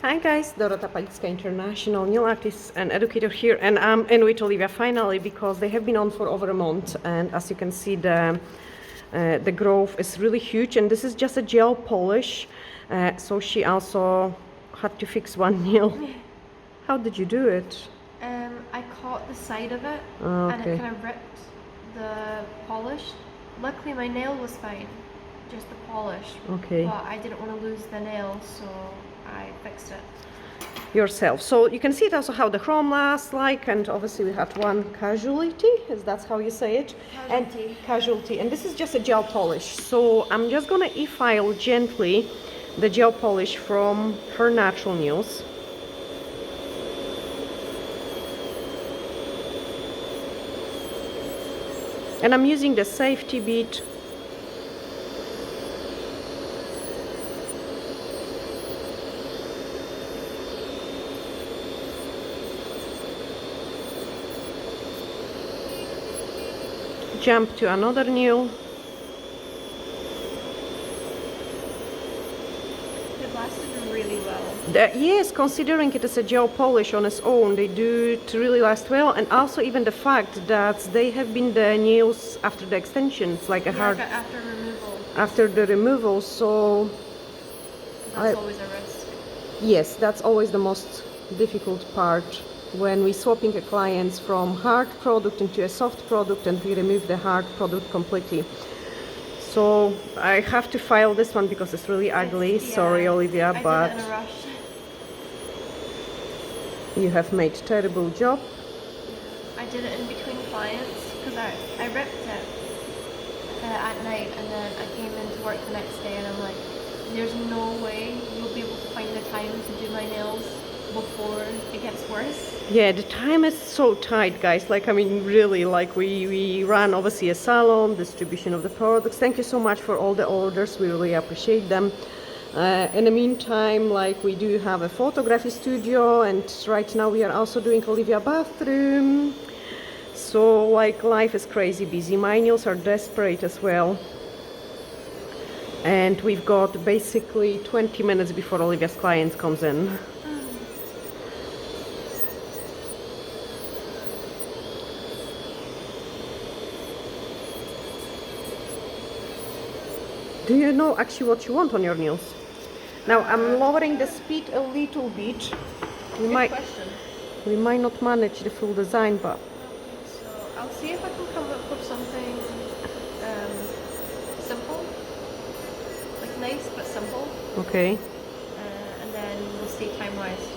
Hi guys, Dorota International, nail artist and educator here, and I'm in with Olivia finally because they have been on for over a month, and as you can see the growth is really huge, and this is just a gel polish, so she also had to fix one nail. How did you do it? I caught the side of it and it kind of ripped the polish. Luckily my nail was fine, just the polish. Okay. But I didn't want to lose the nail, so I fixed it yourself. So you can see it also how the chrome lasts like, and obviously we had one casualty, is that's how you say it? Casualty. And this is just a gel polish. So I'm just gonna e-file gently the gel polish from her natural nails. And I'm using the safety bead. Jump to another nail. It lasted really well. Yes, considering it is a gel polish on its own, they do it really last well, and also even the fact that they have been the nails after the extensions, like after removal. After the removal, so that's always a risk. Yes, that's always the most difficult part. When we're swapping a clients from hard product into a soft product and we remove the hard product completely. So I have to file this one because it's really ugly. Sorry, Olivia, but I did it in a rush. You have made terrible job. I did it in between clients because I ripped it at night, and then I came into work the next day and I'm like, there's no way you'll be able to find the time to do my nails before it gets worse. Yeah, the time is so tight, guys. Like, I mean, really, like we run obviously a salon, distribution of the products. Thank you so much for all the orders. We really appreciate them. In the meantime, like, we do have a photography studio, and right now we are also doing Olivia bathroom. So like, life is crazy busy. My nails are desperate as well. And we've got basically 20 minutes before Olivia's client comes in. Do you know actually what you want on your nails? Now I'm lowering the speed a little bit. We might not manage the full design, but so I'll see if I can come up with something simple, like nice but simple. Okay. And then we'll see time-wise.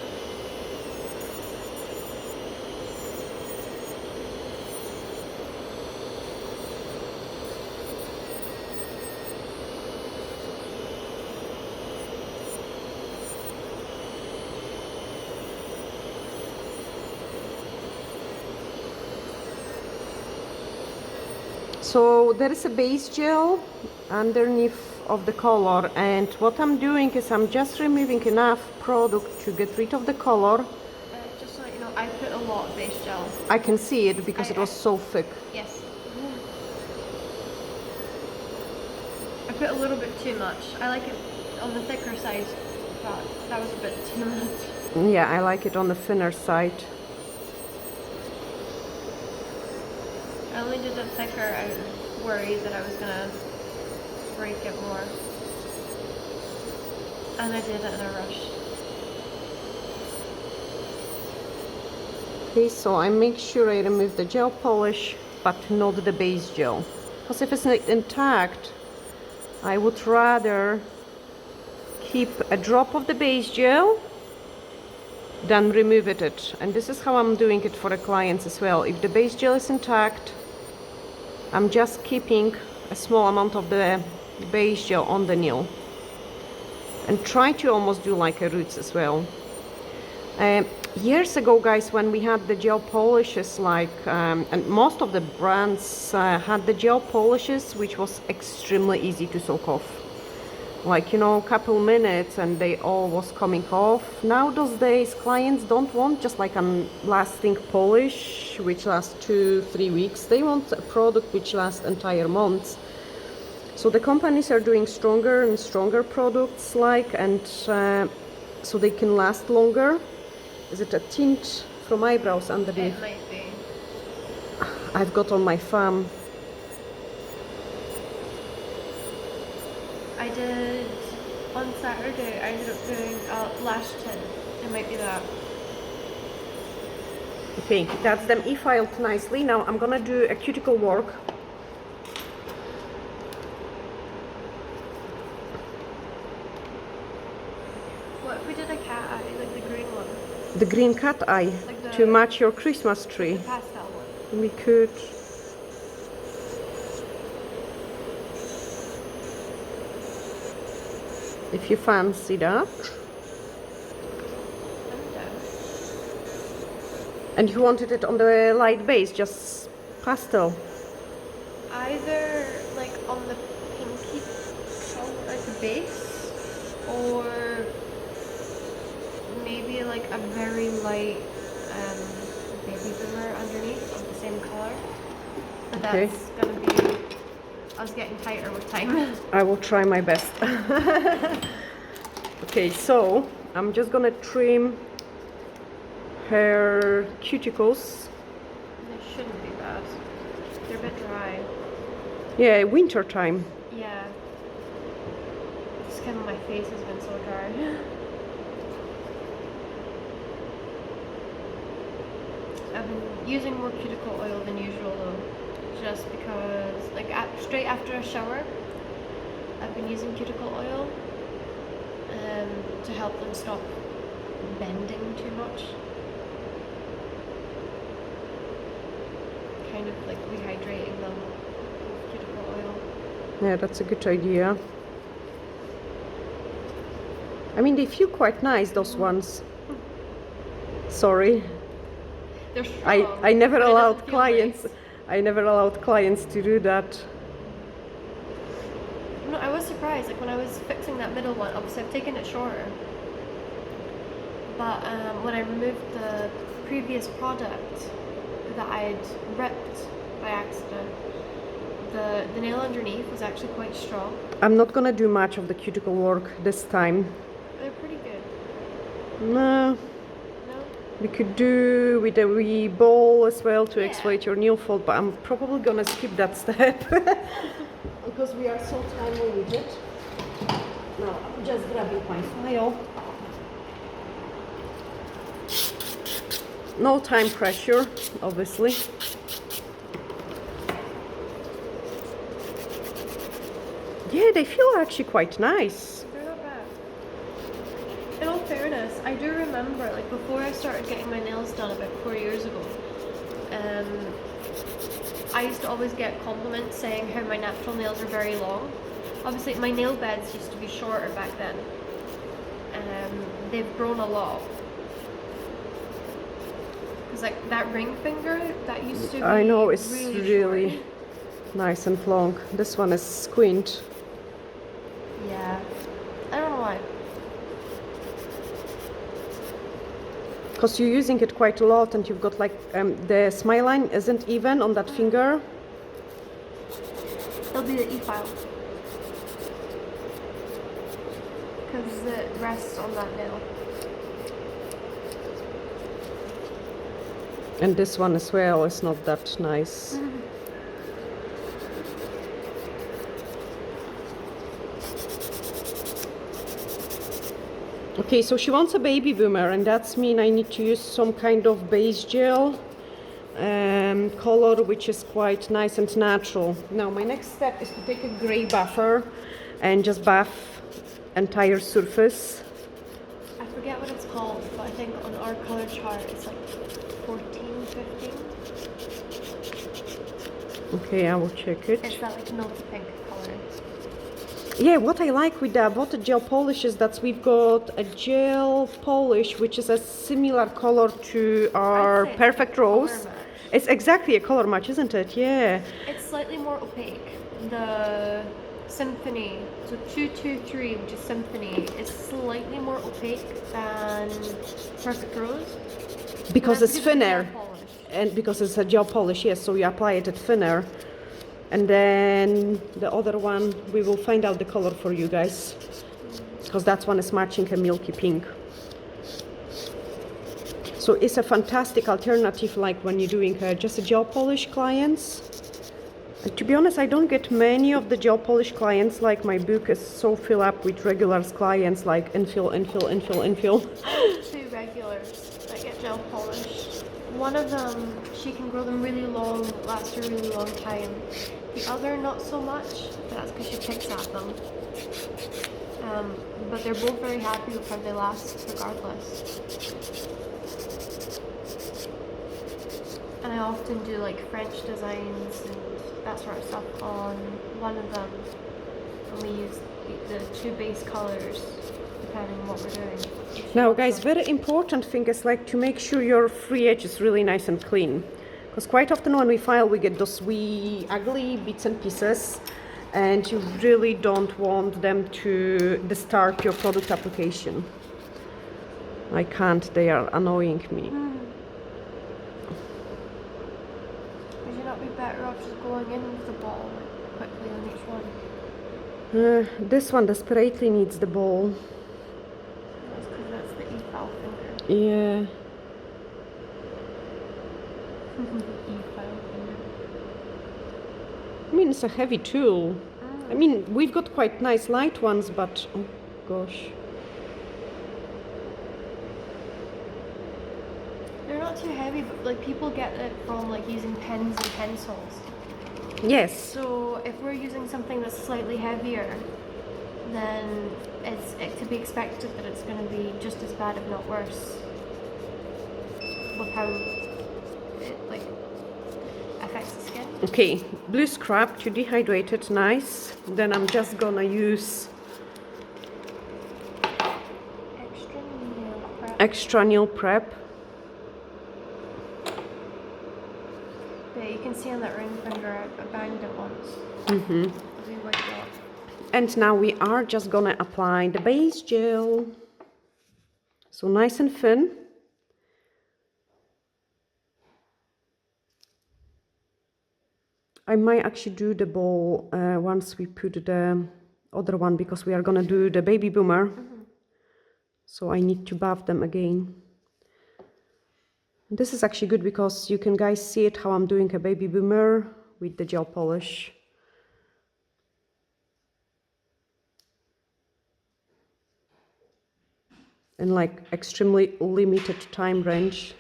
So there is a base gel underneath of the color, and what I'm doing is I'm just removing enough product to get rid of the color. Just so you know, I put a lot of base gel. I can see it because it was so thick. Yes. I put a little bit too much. I like it on the thicker side, but that was a bit too much. Yeah, I like it on the thinner side. I only did it thicker. I was worried that I was gonna break it more, and I did it in a rush. Okay, so I make sure I remove the gel polish, but not the base gel, because if it's intact, I would rather keep a drop of the base gel than remove it. And this is how I'm doing it for the clients as well. If the base gel is intact, I'm just keeping a small amount of the base gel on the nail, and try to almost do like a roots as well. Years ago, guys, when we had the gel polishes, like and most of the brands had the gel polishes, which was extremely easy to soak off, like, you know, a couple minutes and they all was coming off. Now those days clients don't want just like a lasting polish which lasts 2-3 weeks. They want a product which lasts entire months. So the companies are doing stronger and stronger products, like, and so they can last longer. Is it a tint from eyebrows underneath? It might be. I've got on my thumb. I did on Saturday. I ended up doing lash tint. It might be that. Okay, that's them e-filed nicely. Now I'm gonna do a cuticle work. What if we did a cat eye, like the green one? The green cat eye Like to match your Christmas tree. The pastel one. We could. If you fancy that. I'm down. And you wanted it on the light base, just pastel. Either like on the pinky color, like the base, or maybe like a very light baby boomer underneath of the same color. But Okay. that's gonna be. I was getting tighter with time. I will try my best. Okay, so I'm just gonna trim her cuticles. They shouldn't be bad. They're a bit dry. Yeah, winter time. Yeah. The skin on my face has been so dry. I've been using more cuticle oil than usual though, just because, like, straight after a shower, I've been using cuticle oil to help them stop bending too much. Kind of like rehydrating them with cuticle oil. Yeah, that's a good idea. I mean, they feel quite nice, those ones. Sorry. They're strong, I never but it allowed doesn't feel clients. nice. I never allowed clients to do that. No, I was surprised. Like when I was fixing that middle one, obviously I've taken it shorter. But when I removed the previous product that I'd ripped by accident, the nail underneath was actually quite strong. I'm not gonna do much of the cuticle work this time. They're pretty good. No, No? we could do with a wee ball as well to Yeah. exfoliate your nail fold, but I'm probably gonna skip that step because we are so time limited. Now I'm just grabbing my file. No time pressure, obviously. Yeah, they feel actually quite nice. They're not bad. In all fairness, I do remember, like before I started getting my nails done about 4 years ago, I used to always get compliments saying how my natural nails are very long. Obviously, my nail beds used to be shorter back then. They've grown a lot. Because like that ring finger, that used to be I know, it's really really nice and long. This one is squint. Yeah. I don't know why. Because you're using it quite a lot and you've got like the smile line isn't even on that finger. It'll be the e-file. Because it rests on that nail. And this one as well is not that nice. Okay, so she wants a baby boomer, and that's mean I need to use some kind of base gel color, which is quite nice and natural. Now my next step is to take a gray buffer and just buff entire surface. I forget what it's called, but I think on our color chart it's like 14, 15. Okay, I will check it. It's that like milky pink color. Yeah, what I like with the Upvoted gel polish is that we've got a gel polish which is a similar color to our I'd say it's Perfect a color Rose. match. It's exactly a color match, isn't it? Yeah. It's slightly more opaque. The Symphony, so 223, which is Symphony, is slightly more opaque than Perfect Rose. Because That's it's gel thinner. polish. And because it's a gel polish, yes, so you apply it at thinner. And then the other one, we will find out the color for you guys. Because that one is matching a milky pink. So it's a fantastic alternative, like when you're doing just a gel polish clients. And to be honest, I don't get many of the gel polish clients. Like my book is so filled up with regular clients, like infill. Two regulars that get gel polish. One of them, she can grow them really long, last a really long time. The other, not so much, but that's because she picks at them. But they're both very happy with how they last regardless. And I often do like French designs and that sort of stuff on one of them. And we use the two base colors depending on what we're doing. Now guys, very important thing is like to make sure your free edge is really nice and clean. Because quite often when we file, we get those wee ugly bits and pieces, and you really don't want them to disturb your product application. I can't, they are annoying me. Would you not be better off just going in with the ball like, quickly on each one? This one desperately needs the ball. That's because that's the e-file finger. Yeah. E-file finger. I mean, it's a heavy tool. I mean, we've got quite nice light ones, but oh gosh. They're not too heavy, but like people get it from like using pens and pencils. Yes. So if we're using something that's slightly heavier, then it could be expected that it's going to be just as bad, if not worse, with how it like affects the skin. Okay, blue scrub to dehydrate it, nice. Then I'm just gonna use extra nail prep. Yeah, you can see on that ring finger, I banged it once. We wiped it off. And now we are just gonna apply the base gel. So nice and thin. I might actually do the ball once we put the other one, because we are gonna do the baby boomer. So I need to buff them again. This is actually good because you can guys see it how I'm doing a baby boomer with the gel polish. And like extremely limited time range.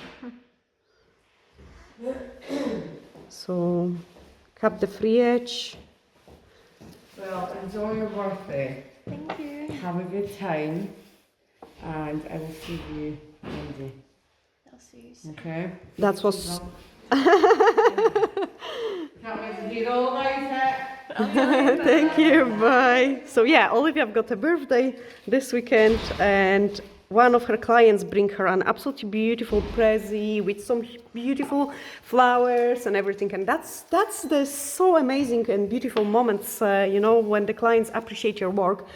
So cut the free edge. Well, enjoy your birthday. Thank you. Have a good time. And I will see you Monday. I'll see you soon. Okay? That was Can't wait to hear all about it. thank you, bye. So yeah, Olivia got a birthday this weekend, and one of her clients bring her an absolutely beautiful prezi with some beautiful flowers and everything, and that's the so amazing and beautiful moments, you know, when the clients appreciate your work.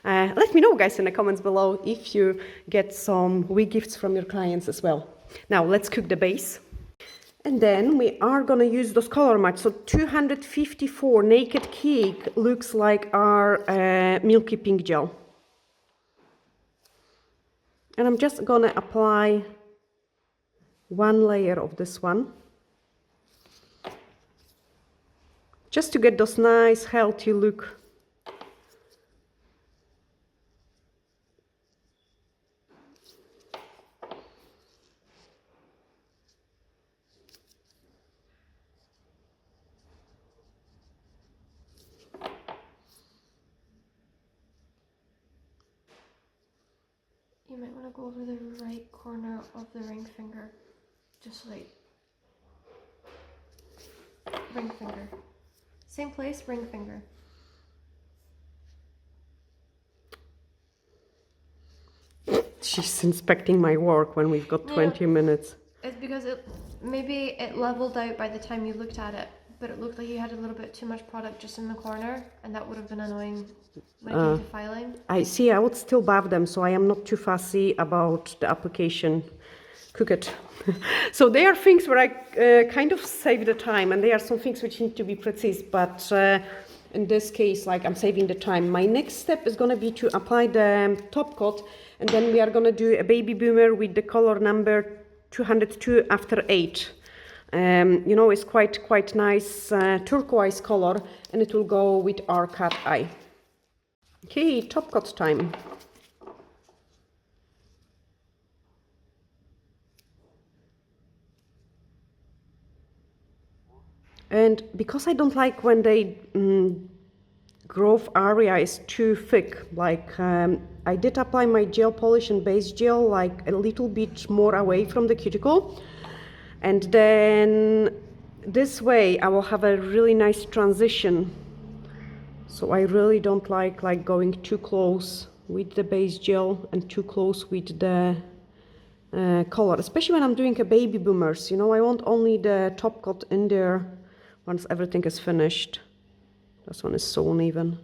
Let me know, guys, in the comments below if you get some wee gifts from your clients as well. Now let's cook the base. And then we are gonna use those color match. So 254 Naked Cake looks like our milky pink gel. And I'm just gonna apply one layer of this one, just to get those nice healthy look. You might want to go over the right corner of the ring finger. Just like ring finger. Same place, ring finger. She's inspecting my work when we've got 20 minutes. It's because maybe it leveled out by the time you looked at it, but it looked like you had a little bit too much product just in the corner, and that would have been annoying when it came to filing. I see, I would still buff them, so I am not too fussy about the application. Cook it. So there are things where I kind of save the time, and there are some things which need to be precise, but in this case, like, I'm saving the time. My next step is gonna be to apply the top coat, and then we are gonna do a baby boomer with the color number 202 after 8. You know, it's quite nice turquoise color, and it will go with our cat eye. Okay, top coat time. And because I don't like when they growth area is too thick, like I did apply my gel polish and base gel like a little bit more away from the cuticle, and then this way I will have a really nice transition. So I really don't like going too close with the base gel and too close with the color, especially when I'm doing a baby boomers. You know, I want only the top coat in there once everything is finished. This one is so uneven.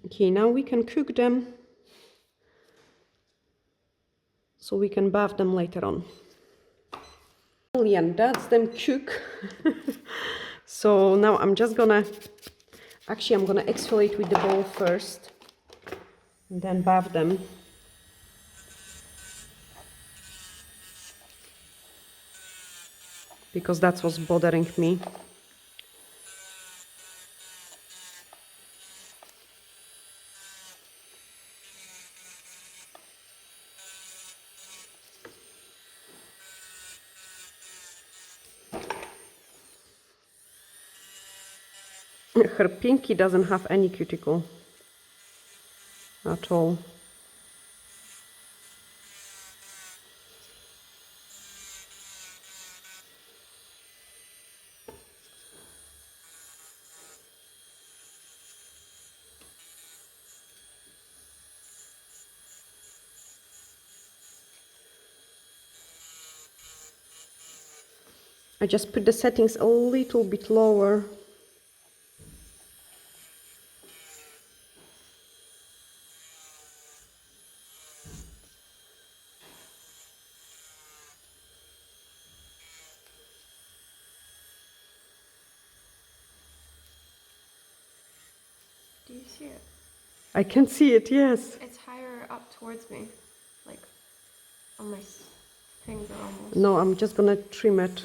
Okay, now we can cook them so we can bath them later on. Brilliant, that's them cook. So now I'm just gonna, actually I'm gonna exfoliate with the bowl first and then bath them. Because that's what's bothering me. Her pinky doesn't have any cuticle at all. I just put the settings a little bit lower. Do you see it? I can see it, yes. It's higher up towards me, like on my finger almost. No, I'm just gonna trim it.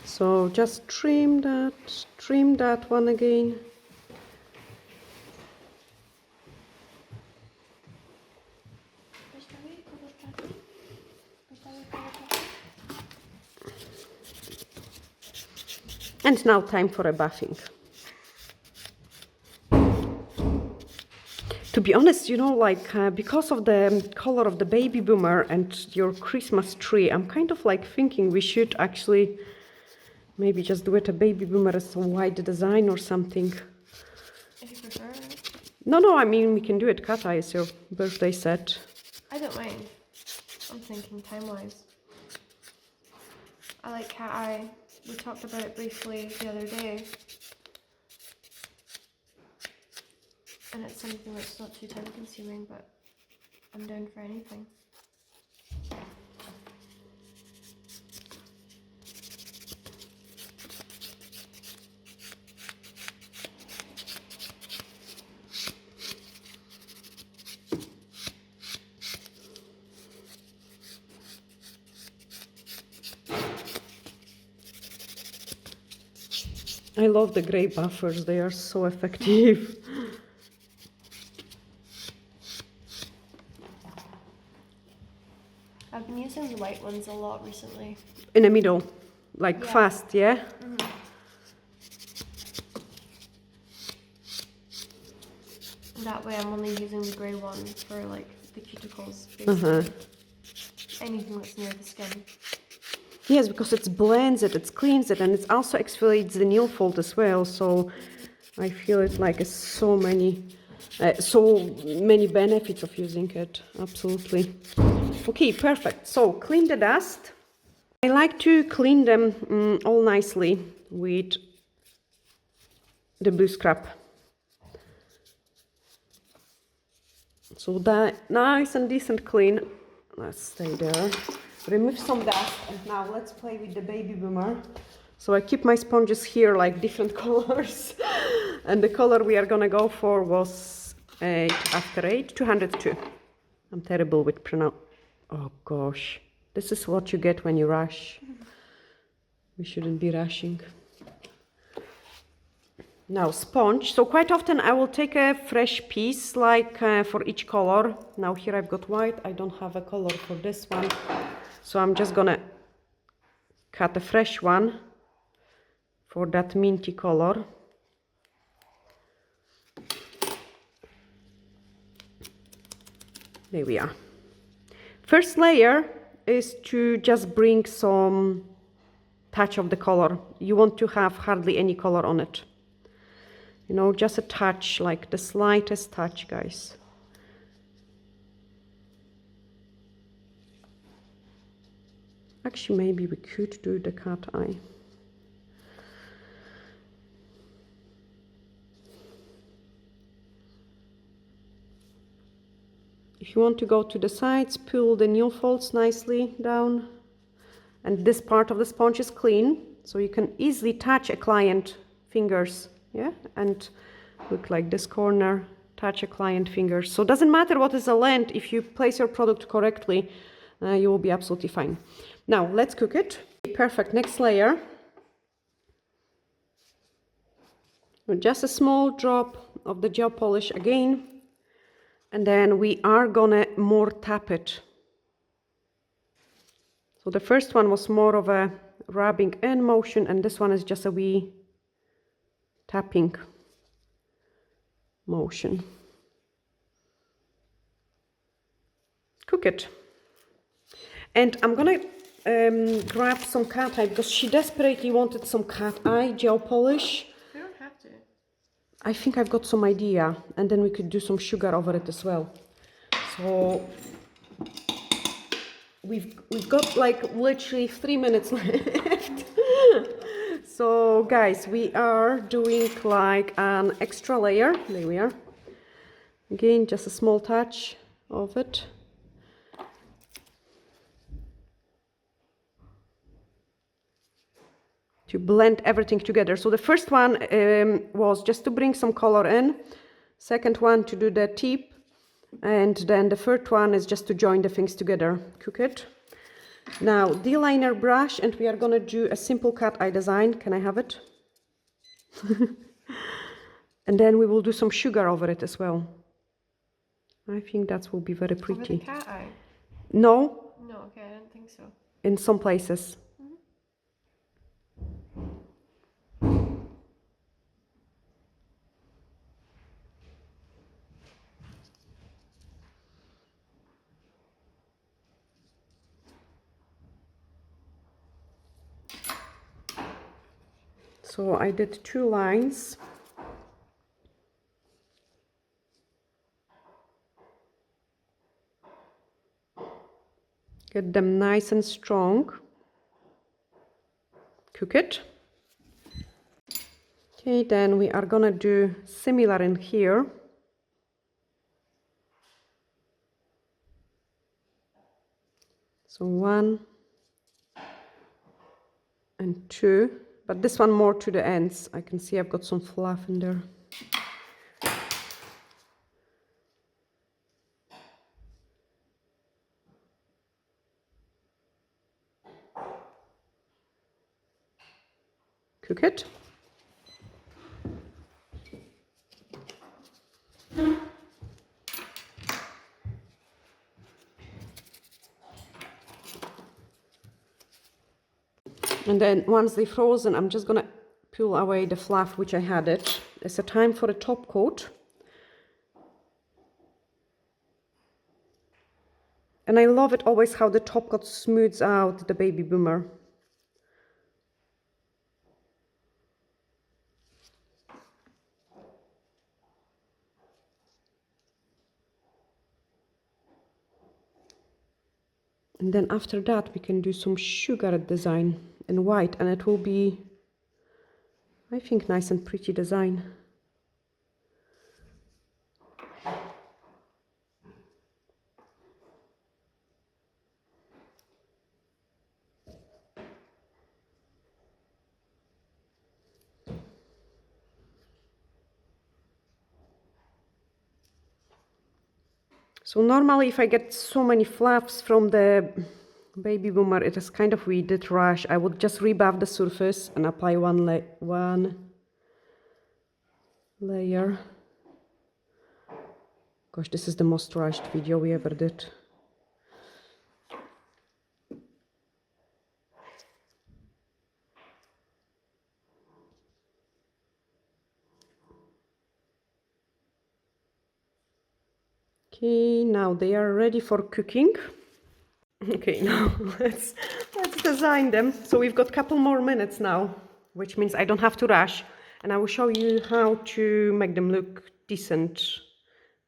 So just trim that one again. And now time for a bathing. To be honest, you know, like because of the color of the baby boomer and your Christmas tree, I'm kind of like thinking we should actually maybe just do it a baby boomer as a white design or something. If you prefer it. No, I mean we can do it cat eye as your birthday set. I don't mind. I'm thinking time-wise. I like cat eye. We talked about it briefly the other day. And it's something that's not too time consuming, but I'm down for anything. I love the grey buffers, they are so effective. I've been using the white ones a lot recently. In the middle, like Yeah. fast, yeah? Mm-hmm. That way I'm only using the grey one for like the cuticles, basically. Anything that's near the skin. Yes, because it blends it, it cleans it, and it also exfoliates the nail fold as well. So I feel it like so many benefits of using it. Absolutely. Okay, perfect. So clean the dust. I like to clean them all nicely with the blue scrub. So that nice and decent clean. Let's stay there. Remove some dust, and now let's play with the baby boomer. So I keep my sponges here like different colors. And the color we are gonna go for was 8 after 8, 202. I'm terrible with pronoun. Oh gosh, this is what you get when you rush. We shouldn't be rushing. Now sponge. So quite often I will take a fresh piece like for each color. Now here I've got white. I don't have a color for this one. So I'm just gonna cut a fresh one for that minty color. There we are. First layer is to just bring some touch of the color. You want to have hardly any color on it. You know, just a touch, like the slightest touch, guys. Actually, maybe we could do the cat eye. If you want to go to the sides, pull the nail folds nicely down. And this part of the sponge is clean, so you can easily touch a client fingers, yeah? And look like this corner, touch a client fingers. So it doesn't matter what is the length, if you place your product correctly, you will be absolutely fine. Now, let's cook it. Perfect, next layer. Just a small drop of the gel polish again. And then we are gonna more tap it. So the first one was more of a rubbing in motion, and this one is just a wee tapping motion. Cook it. And I'm gonna grab some cat eye because she desperately wanted some cat eye gel polish. We don't have to. I think I've got some idea, and then we could do some sugar over it as well. So we've got like literally 3 minutes left. So guys, we are doing like an extra layer. There we are. Again, just a small touch of it. To blend everything together. So the first one was just to bring some color in. Second one to do the tip. And then the third one is just to join the things together. Cook it. Now, D-liner brush, and we are gonna do a simple cat eye design. Can I have it? And then we will do some sugar over it as well. I think that will be very pretty. Over the cat eye? No? No, okay, I don't think so. In some places. So I did 2 lines. Get them nice and strong. Cook it. Okay, then we are gonna do similar in here. So 1 and 2. But this one more to the ends. I can see I've got some fluff in there. Cook it. And then once they're frozen, I'm just gonna peel away the fluff which I had it. It's a time for a top coat. And I love it always how the top coat smooths out the baby boomer. And then after that, we can do some sugar design in white, and it will be, I think, nice and pretty design. So normally if I get so many fluffs from the baby boomer, it is kind of weird, that rush. I would just rebuff the surface and apply one layer. Gosh, this is the most rushed video we ever did. Okay, now they are ready for cooking. Okay, now let's design them. So we've got a couple more minutes now, which means I don't have to rush, and I will show you how to make them look decent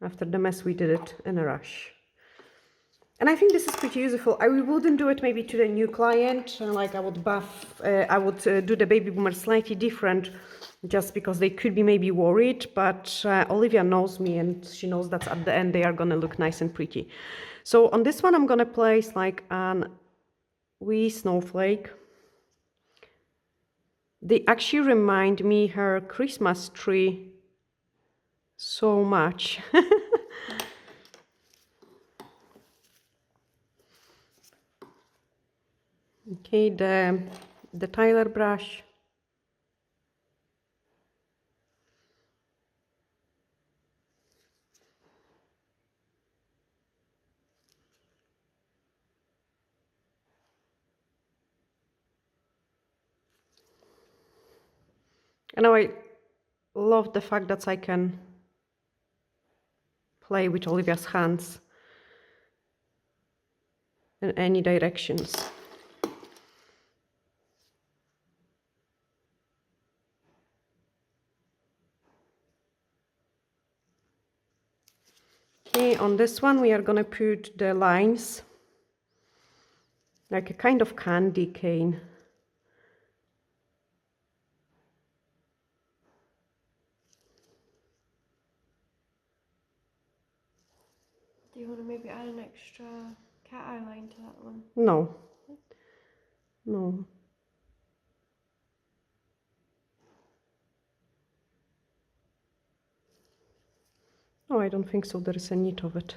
after the mess we did it in a rush. And I think this is pretty useful. I wouldn't do it maybe to the new client, like I would do the baby boomer slightly different, just because they could be maybe worried, but Olivia knows me and she knows that at the end they are gonna look nice and pretty. So on this one I'm gonna place like an wee snowflake. They actually remind me her Christmas tree so much. Okay, the Tyler brush. And now I love the fact that I can play with Olivia's hands in any directions. Okay, on this one we are gonna put the lines, like a kind of candy cane. Do you want to maybe add an extra cat eye line to that one? No. No. No, I don't think so. There is a need of it.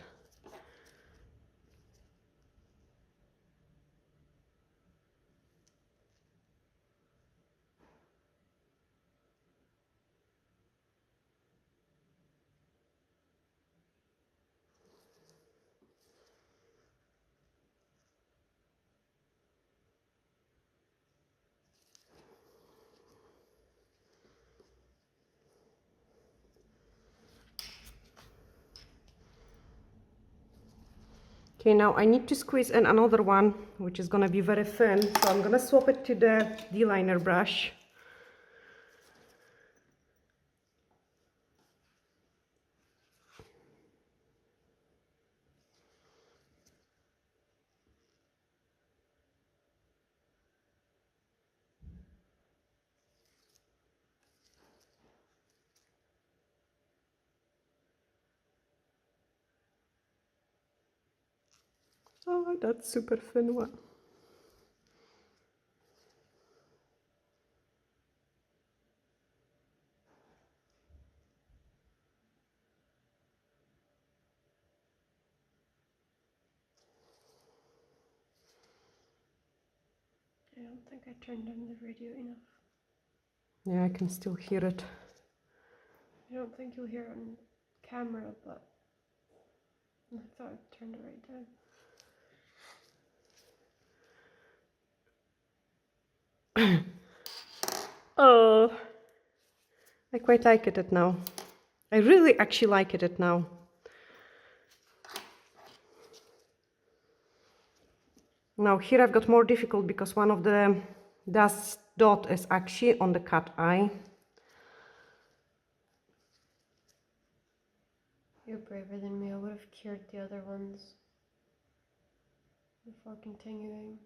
Okay, now I need to squeeze in another one, which is gonna be very thin. So I'm gonna swap it to the D-liner brush. Oh, that's super thin one. I don't think I turned on the radio enough. Yeah, I can still hear it. I don't think you'll hear it on camera, but I thought I turned it right down. Oh, I quite like it now. I really actually like it now. Now here I've got more difficult because one of the dust dot is actually on the cat eye. You're braver than me. I would have cured the other ones before continuing.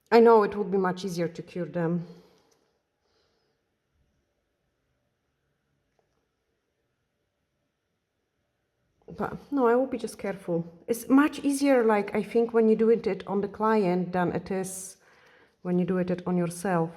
I know it would be much easier to cure them. But no, I will be just careful. It's much easier, like, I think, when you do it on the client than it is when you do it on yourself.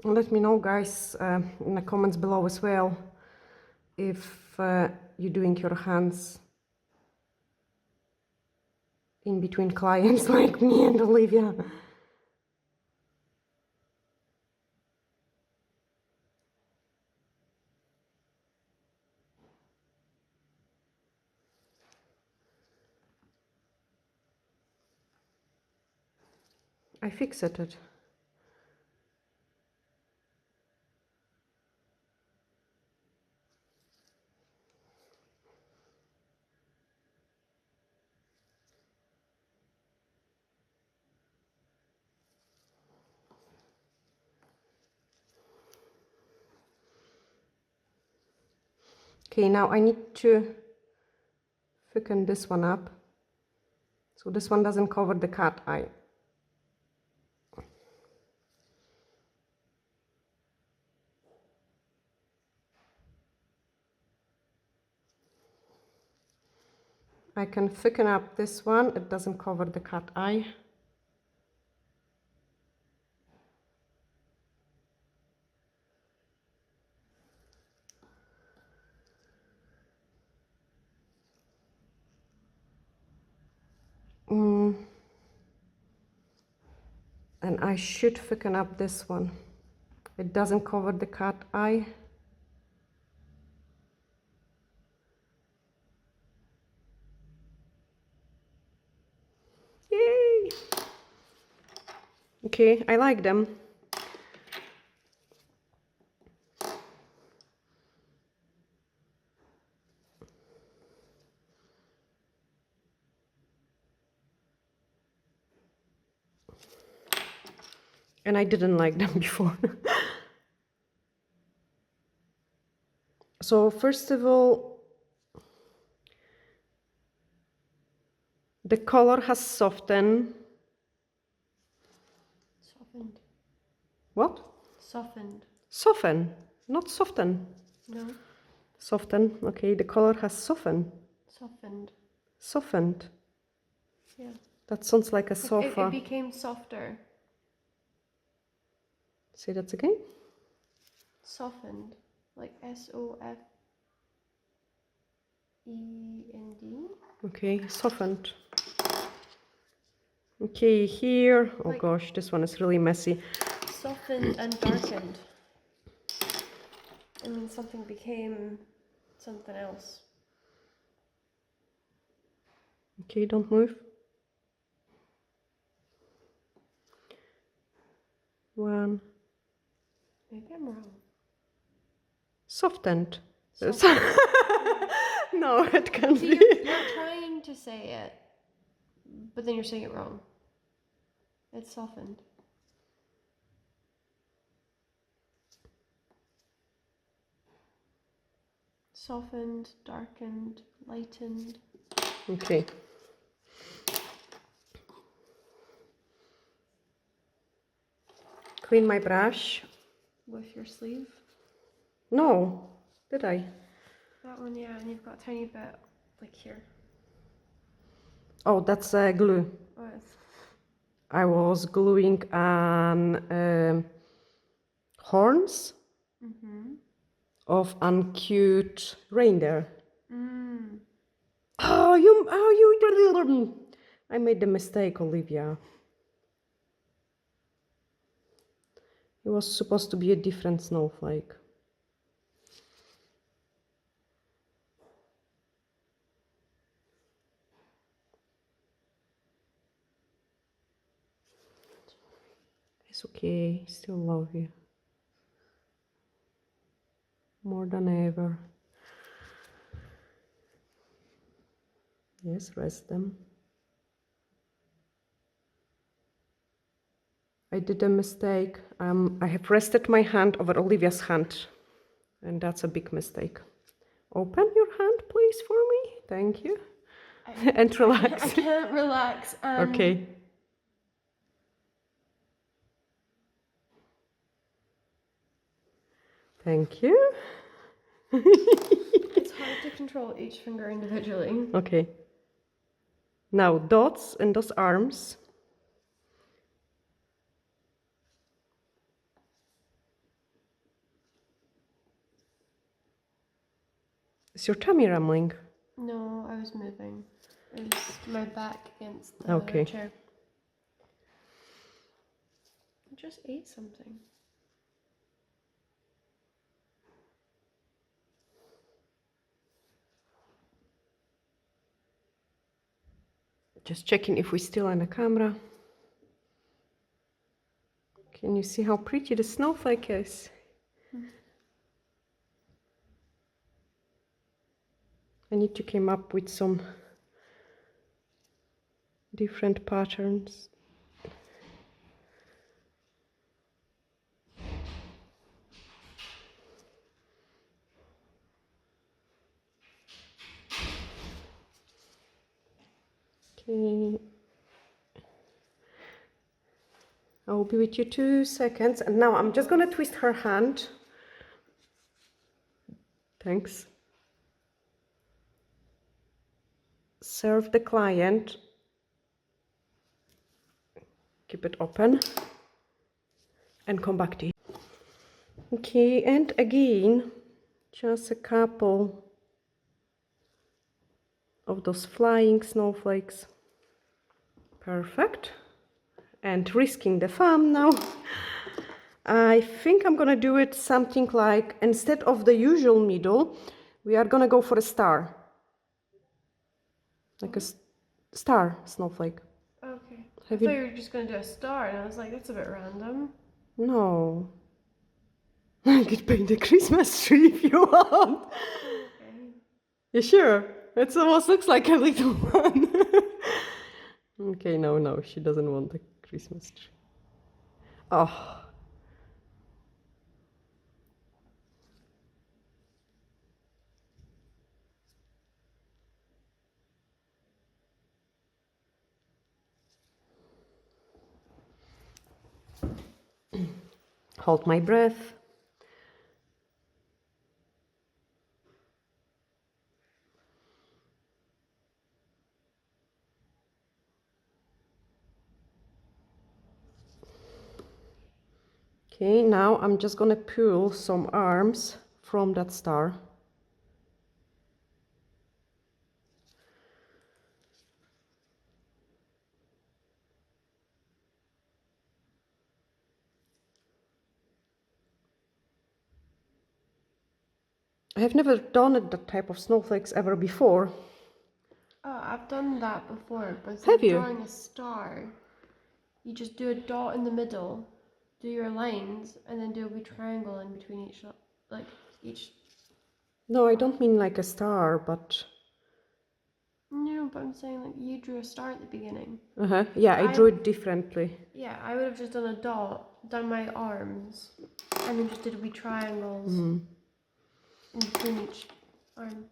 Let me know, guys, in the comments below as well, if you're doing your hands in between clients like me and Olivia. I fixed it. Okay, now I need to thicken this one up, so this one doesn't cover the cat eye. I can thicken up this one, it doesn't cover the cat eye. And I should thicken up this one. It doesn't cover the cat eye. Yay! Okay, I like them. And I didn't like them before. So first of all, the color has softened. Softened. What? Softened. Soften, not soften. No. Soften, okay, the color has softened. Softened. Softened. Yeah. That sounds like a sofa. It became softer. Say that again. Softened. Like S-O-F-E-N-D. Okay, softened. Okay, here. Oh Like, gosh, this one is really messy. softened and darkened. I mean, something became something else. Okay, don't move. One. Maybe I'm wrong. Softened. Softened. No, it can't See, be. you're trying to say it, but then you're saying it wrong. It's softened. Softened, darkened, lightened. Okay. Clean my brush. With your sleeve. No, did I? That one, yeah, and you've got a tiny bit, like here. Oh, that's glue. Oh, it's I was gluing on horns of uncute reindeer. Oh, you! I made the mistake, Olivia. It was supposed to be a different snowflake. It's okay, still love you. More than ever. Yes, rest them. I did a mistake. I have rested my hand over Olivia's hand, and that's a big mistake. Open your hand, please, for me. Thank you. And relax. I can't relax. Okay. Thank you. It's hard to control each finger individually. Okay. Now dots in those arms. Is your tummy rumbling? No, I was moving. It was my back against the Okay. chair. I just ate something. Just checking if we're still on the camera. Can you see how pretty the snowflake is? I need to come up with some different patterns. Okay. I'll be with you 2 seconds. And now I'm just gonna twist her hand. Thanks. Serve the client. Keep it open. And come back to you. Okay, and again, just a couple of those flying snowflakes. Perfect. And risking the thumb now. I think I'm gonna do it something like, instead of the usual middle, we are gonna go for a star. Like a star snowflake. Okay. Have I you- thought you were just going to do a star, and I was like, that's a bit random. No. I could paint a Christmas tree if you want. Okay. You sure? It almost looks like a little one. Okay, no, she doesn't want a Christmas tree. Oh. Hold my breath. Okay, now I'm just gonna pull some arms from that star. I have never done that type of snowflakes ever before. Oh, I've done that before, but instead Have of you? drawing a star, you just do a dot in the middle, do your lines, and then do a wee triangle in between each, like, each... No, I don't mean like a star, but... No, but I'm saying, like, you drew a star at the beginning. Yeah, I drew it differently. Yeah, I would have just done a dot, done my arms, and then just did wee triangles in between each arm.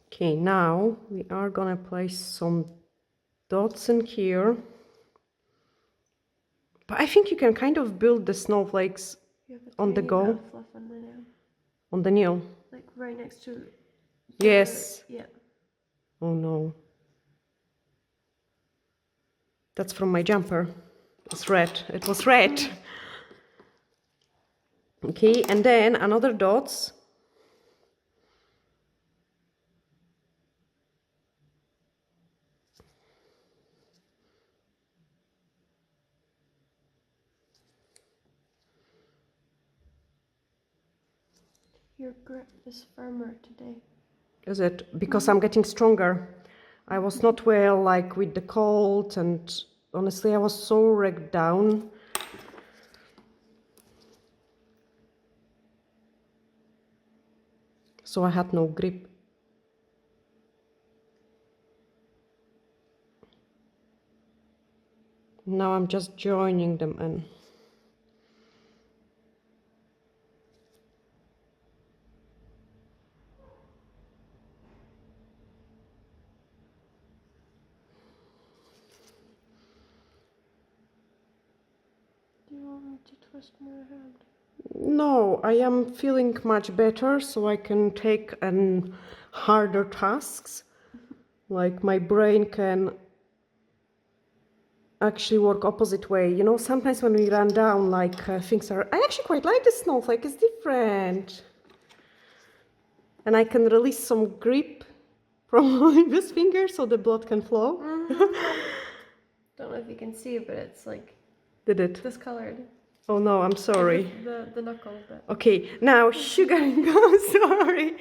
Okay, now we are gonna place some dots in here. But I think you can kind of build the snowflakes You have a on the tiny go. bit of fluff on the nail, On the nail. like right next to... Yes. Yeah. Oh no. That's from my jumper. It's red. It was red. Okay, and then another dots. Your grip is firmer today. Is it? Because I'm getting stronger. I was not well, like with the cold, and honestly, I was so wrecked down. So I had no grip. Now I'm just joining them in. Do you want me to twist my hand? No, I am feeling much better, so I can take harder tasks. Like my brain can actually work opposite way. You know, sometimes when we run down, like things are. I actually quite like this snowflake. It's different, and I can release some grip from this finger so the blood can flow. Don't know if you can see it, but it's like Did it? discolored. Oh no, I'm sorry. The knuckle bit. Okay, now sugaring. I'm sorry,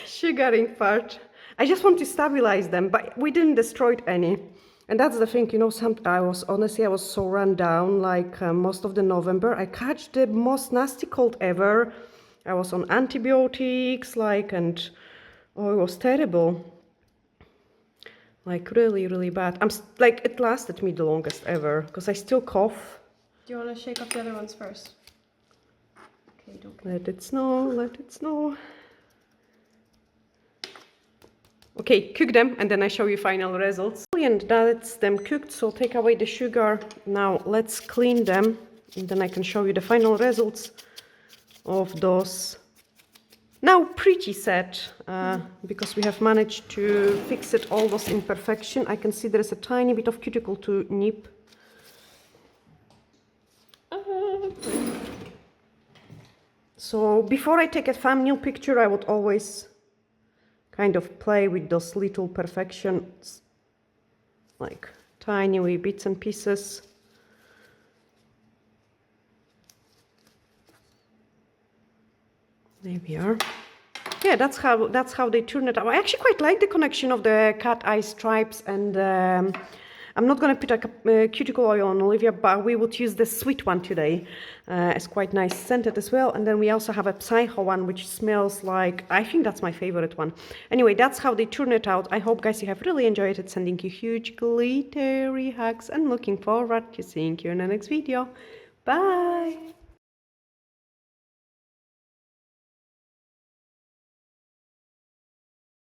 sugaring part. I just want to stabilize them, but we didn't destroy any. And that's the thing, you know, I was so run down, like most of the November. I catch the most nasty cold ever. I was on antibiotics, like, and oh, it was terrible. Like, really, really bad. Like, it lasted me the longest ever, because I still cough. Do you want to shake up the other ones first? Okay, don't. Let it snow, let it snow. Okay, cook them and then I show you final results. Brilliant, that's them cooked, so take away the sugar. Now let's clean them and then I can show you the final results of those. Now pretty set, because we have managed to fix it, all those imperfection. I can see there is a tiny bit of cuticle to nip. So before I take a thumbnail picture, I would always kind of play with those little perfections, like tiny wee bits and pieces. There we are. Yeah, that's how they turn it out. I actually quite like the connection of the cat eye stripes, and I'm not gonna put a cuticle oil on Olivia, but we would use the sweet one today. It's quite nice scented as well. And then we also have a Psycho one, which smells like, I think that's my favorite one. Anyway, that's how they turn it out. I hope, guys, you have really enjoyed it. Sending you huge glittery hugs and looking forward to seeing you in the next video. Bye!